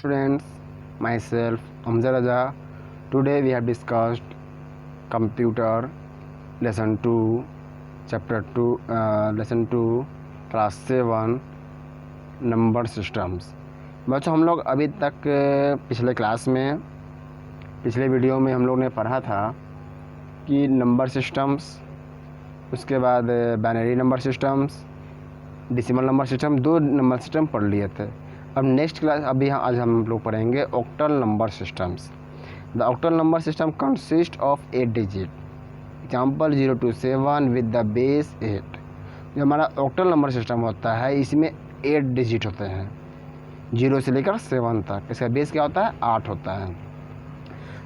Students, myself Amza Raja. Today we have discussed computer lesson 2, chapter 2, lesson 2, class 7, number systems. बच्चों हम लोग अभी तक पिछले क्लास में पिछले वीडियो में हम लोग ने पढ़ा था कि नंबर सिस्टम्स, उसके बाद binary number systems, decimal number system, दो नंबर सिस्टम पढ़ लिए थे। अब नेक्स्ट क्लास आज हम लोग पढ़ेंगे octal number systems. The octal number system consist of 8 digit. Example 0 to 7 with the base 8। जो हमारा ऑक्टल नंबर सिस्टम होता है इसमें 8 डिजिट होते हैं, 0 से लेकर 7 तक। इसका बेस क्या होता है? 8 होता है।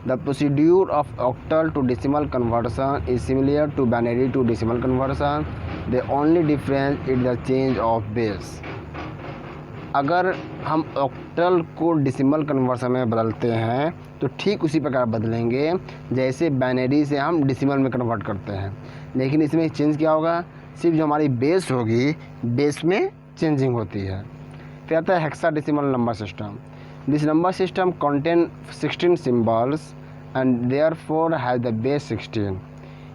The procedure of octal to decimal conversion is similar to binary to decimal conversion. The only difference is the change of base. अगर हम ऑक्टल को डेसिमल कन्वर्सन में बदलते हैं तो ठीक उसी प्रकार बदलेंगे जैसे बाइनरी से हम डेसिमल में कन्वर्ट करते हैं, लेकिन इसमें चेंज क्या होगा? सिर्फ जो हमारी बेस होगी, बेस में चेंजिंग होती है। फिर आता है hexadecimal number system. This number system contain 16 symbols and therefore have the base 16।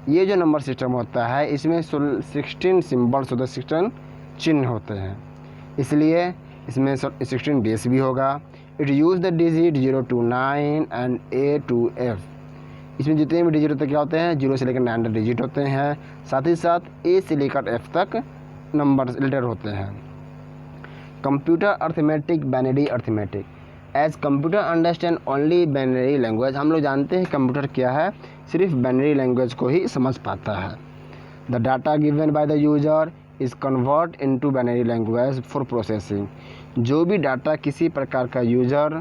ये जो नंबर सिस्टम होता है इसमें 16 सिम्बल्स होते हैं, 16 चिन्ह होते हैं, इसलिए इसमें 16 बेस भी होगा। It use the digit 0 to 9 and A to F। इसमें जितने भी डिजिट होते हैं क्या होते हैं? 0 से लेकर 9 तक डिजिट होते हैं, साथ ही साथ A से लेकर F तक नंबर लेटर होते हैं। Computer arithmetic, binary arithmetic. As computer understand only binary language. हम लोग जानते हैं कंप्यूटर क्या है, सिर्फ बाइनरी लैंग्वेज को ही समझ पाता है। The data given by the user is convert into binary language for processing. जो भी डाटा किसी प्रकार का यूज़र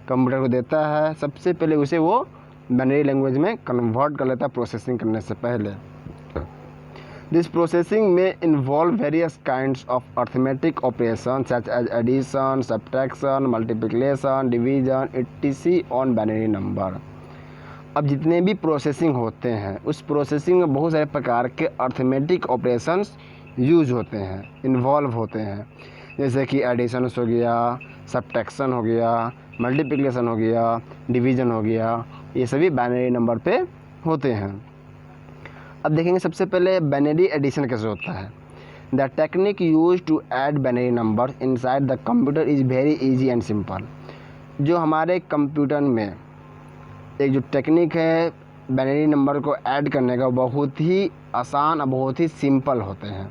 कंप्यूटर को देता है सबसे पहले उसे वो बाइनरी लैंग्वेज में कन्वर्ट कर लेता है प्रोसेसिंग करने से पहले। दिस प्रोसेसिंग में involve various kinds of arithmetic operation such as addition, subtraction, multiplication, division etc on binary number. अब जितने भी प्रोसेसिंग होते हैं उस प्रोसेसिंग में बहुत सारे प्रकार के अर्थमेटिक ऑपरेशंस यूज होते हैं, इन्वॉल्व होते हैं, जैसे कि एडिशन हो गया, सब्ट्रैक्शन हो गया, मल्टीप्लिकेशन हो गया, डिवीज़न हो गया, ये सभी बाइनरी नंबर पे होते हैं। अब देखेंगे सबसे पहले बाइनरी एडिशन कैसे होता है। The technique use to add binary number inside the computer is very easy and simple. जो हमारे कंप्यूटर में एक जो टेक्निक है बाइनरी नंबर को ऐड करने का, बहुत ही आसान और बहुत ही सिंपल होते हैं।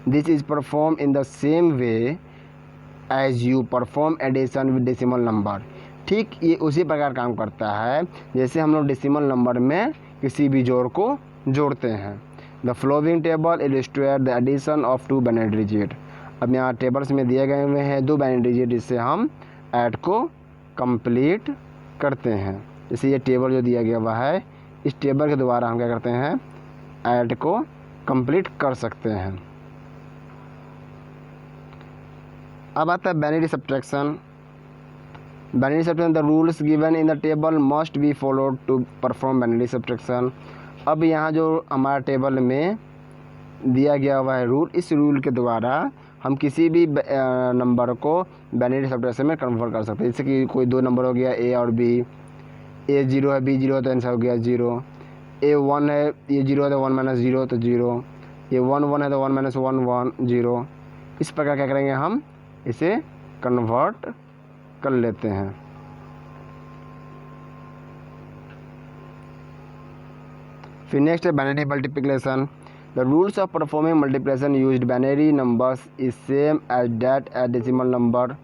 This is perform in the same way as you perform addition with decimal number. ठीक ये उसी प्रकार काम करता है जैसे हम लोग डेसिमल नंबर में किसी भी जोड़ को जोड़ते हैं। The following table illustrate the addition of 2 binary digit. अब यहाँ टेबल्स में दिए गए हुए हैं 2 बाइनरी डिजिट, जिससे हम ऐड को कंप्लीट करते हैं। जैसे ये टेबल जो दिया गया हुआ है, इस टेबल के द्वारा हम क्या करते हैं? ऐड को कंप्लीट कर सकते हैं। अब आता है binary subtraction. Binary subtraction, the rules given in the table must be followed to perform binary subtraction. अब यहाँ जो हमारा टेबल में दिया गया हुआ है रूल, इस रूल के द्वारा हम किसी भी नंबर को बाइनरी सब्ट्रैक्शन में कन्वर्ट कर सकते हैं। जैसे कि कोई 2 नंबर हो गया A और B, A 0 है B 0 है तो आंसर हो गया 0। A 1 है, ये 0 है तो 1 - 0 तो 0। ये 1 1 है तो 1 - 1 1 0। इस प्रकार क्या करेंगे? हम इसे कन्वर्ट कर लेते हैं। फिर नेक्स्ट है binary multiplication. The rules of performing multiplication used binary numbers is same as that at decimal number.